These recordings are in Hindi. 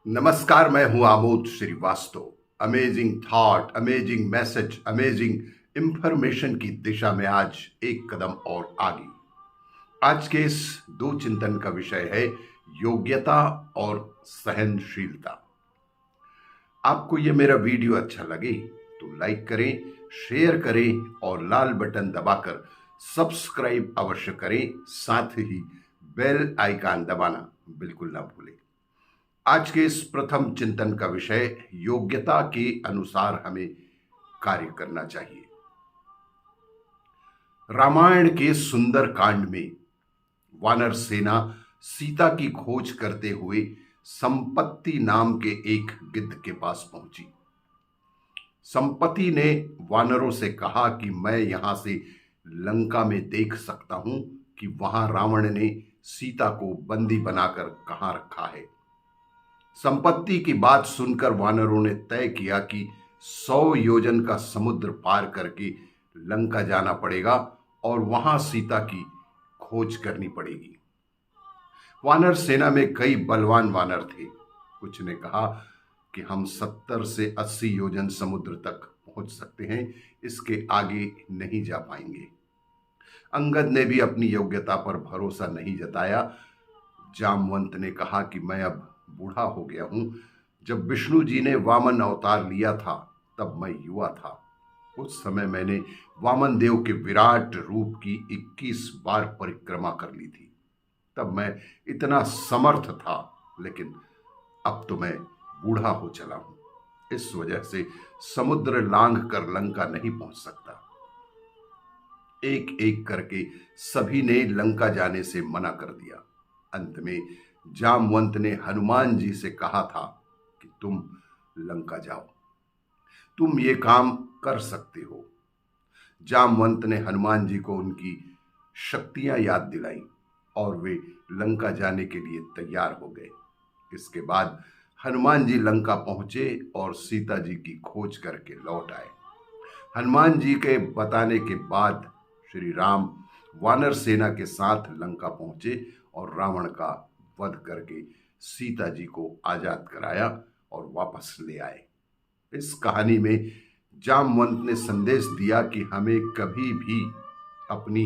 नमस्कार, मैं हूं Amod Srivastava. Amazing thought, amazing message, amazing information की दिशा में आज एक कदम और आगे। आज के इस दो चिंतन का विषय है योग्यता और सहनशीलता। आपको ये मेरा वीडियो अच्छा लगे तो लाइक करें, शेयर करें और लाल बटन दबाकर सब्सक्राइब अवश्य करें। साथ ही बेल आइकन दबाना बिल्कुल ना भूलें। आज के इस प्रथम चिंतन का विषय योग्यता के अनुसार हमें कार्य करना चाहिए। रामायण के सुंदर कांड में वानर सेना सीता की खोज करते हुए संपत्ति नाम के एक गिद्ध के पास पहुंची। संपत्ति ने वानरों से कहा कि मैं यहां से लंका में देख सकता हूं कि वहां रावण ने सीता को बंदी बनाकर कहां रखा है। संपत्ति की बात सुनकर वानरों ने तय किया कि 100 योजन का समुद्र पार करके लंका जाना पड़ेगा और वहां सीता की खोज करनी पड़ेगी। वानर सेना में कई बलवान वानर थे। कुछ ने कहा कि हम 70 से 80 योजन समुद्र तक पहुंच सकते हैं, इसके आगे नहीं जा पाएंगे। अंगद ने भी अपनी योग्यता पर भरोसा नहीं जताया। जामवंत ने कहा कि मैं अब बूढ़ा हो गया हूं। जब विष्णु जी ने वामन अवतार लिया था तब मैं युवा था। उस समय मैंने वामन देव के विराट रूप की 21 बार परिक्रमा कर ली थी। तब मैं इतना समर्थ था, लेकिन अब तो मैं बूढ़ा हो चला हूं। इस वजह से समुद्र लांघ कर लंका नहीं पहुंच सकता। एक एक करके सभी ने लंका जाने से मना कर दिया। अंत में जामवंत ने हनुमान जी से कहा था कि तुम लंका जाओ, तुम ये काम कर सकते हो। जामवंत ने हनुमान जी को उनकी शक्तियां याद दिलाई और वे लंका जाने के लिए तैयार हो गए। इसके बाद हनुमान जी लंका पहुंचे और सीता जी की खोज करके लौट आए। हनुमान जी के बताने के बाद श्री राम वानर सेना के साथ लंका पहुंचे और रावण का वध करके सीता जी को आजाद कराया और वापस ले आए। इस कहानी में जामवंत ने संदेश दिया कि हमें कभी भी अपनी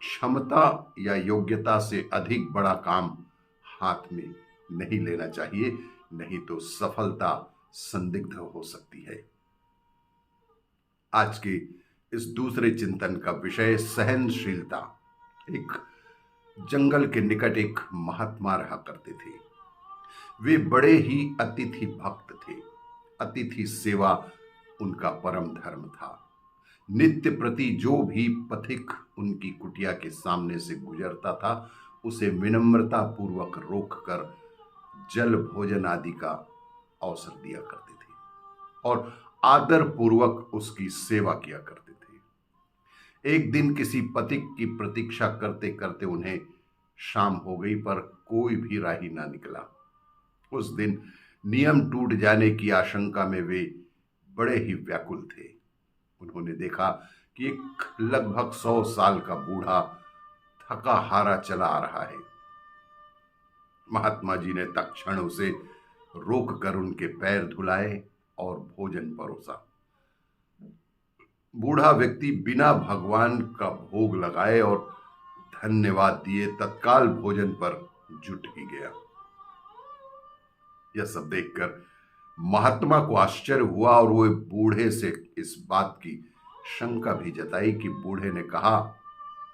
क्षमता या योग्यता से अधिक बड़ा काम हाथ में नहीं लेना चाहिए, नहीं तो सफलता संदिग्ध हो सकती है। आज के इस दूसरे चिंतन का विषय सहनशीलता। एक जंगल के निकट एक महात्मा रहा करते थे। वे बड़े ही अतिथि भक्त थे। अतिथि सेवा उनका परम धर्म था। नित्य प्रति जो भी पथिक उनकी कुटिया के सामने से गुजरता था, उसे विनम्रता पूर्वक रोककर जल भोजन आदि का अवसर दिया करते थे और आदर पूर्वक उसकी सेवा किया करते थे। एक दिन किसी पथिक की प्रतीक्षा करते करते उन्हें शाम हो गई, पर कोई भी राही ना निकला। उस दिन नियम टूट जाने की आशंका में वे बड़े ही व्याकुल थे। उन्होंने देखा कि एक लगभग 100 साल का बूढ़ा थका हारा चला आ रहा है। महात्मा जी ने तत्क्षण उसे रोककर उनके पैर धुलाए और भोजन परोसा। बूढ़ा व्यक्ति बिना भगवान का भोग लगाए और धन्यवाद दिए तत्काल भोजन पर जुट ही गया। यह सब देखकर महात्मा को आश्चर्य हुआ और वो बूढ़े से इस बात की शंका भी जताई कि बूढ़े ने कहा,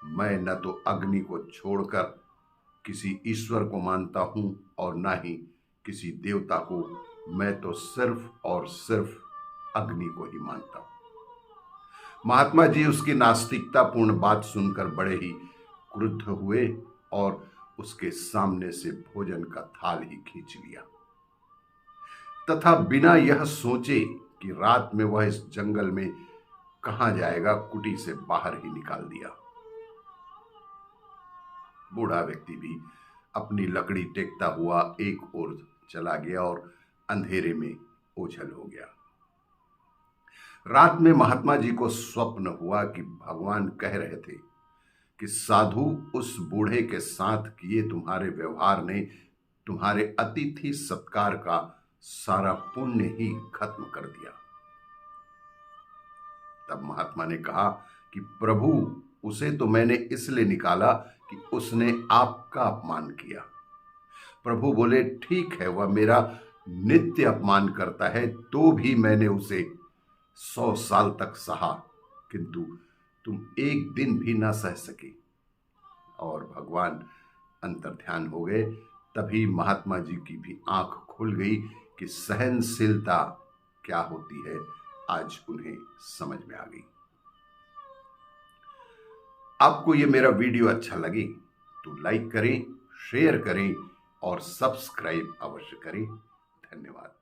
मैं न तो अग्नि को छोड़कर किसी ईश्वर को मानता हूं और न ही किसी देवता को। मैं तो सिर्फ और सिर्फ अग्नि को ही मानता हूं। महात्मा जी उसकी नास्तिकता पूर्ण बात सुनकर बड़े ही क्रुद्ध हुए और उसके सामने से भोजन का थाल ही खींच लिया तथा बिना यह सोचे कि रात में वह इस जंगल में कहां जाएगा, कुटी से बाहर ही निकाल दिया। बूढ़ा व्यक्ति भी अपनी लकड़ी टेकता हुआ एक ओर चला गया और अंधेरे में ओझल हो गया। रात में महात्मा जी को स्वप्न हुआ कि भगवान कह रहे थे कि साधु, उस बूढ़े के साथ किए तुम्हारे व्यवहार ने तुम्हारे अतिथि सत्कार का सारा पुण्य ही खत्म कर दिया। तब महात्मा ने कहा कि प्रभु, उसे तो मैंने इसलिए निकाला कि उसने आपका अपमान किया। प्रभु बोले, ठीक है, वह मेरा नित्य अपमान करता है, तो भी मैंने उसे 100 साल तक सहा, किंतु तुम एक दिन भी ना सह सकी। और भगवान अंतर्ध्यान हो गए। तभी महात्मा जी की भी आंख खुल गई कि सहनशीलता क्या होती है, आज उन्हें समझ में आ गई। आपको ये मेरा वीडियो अच्छा लगे तो लाइक करें, शेयर करें और सब्सक्राइब अवश्य करें। धन्यवाद।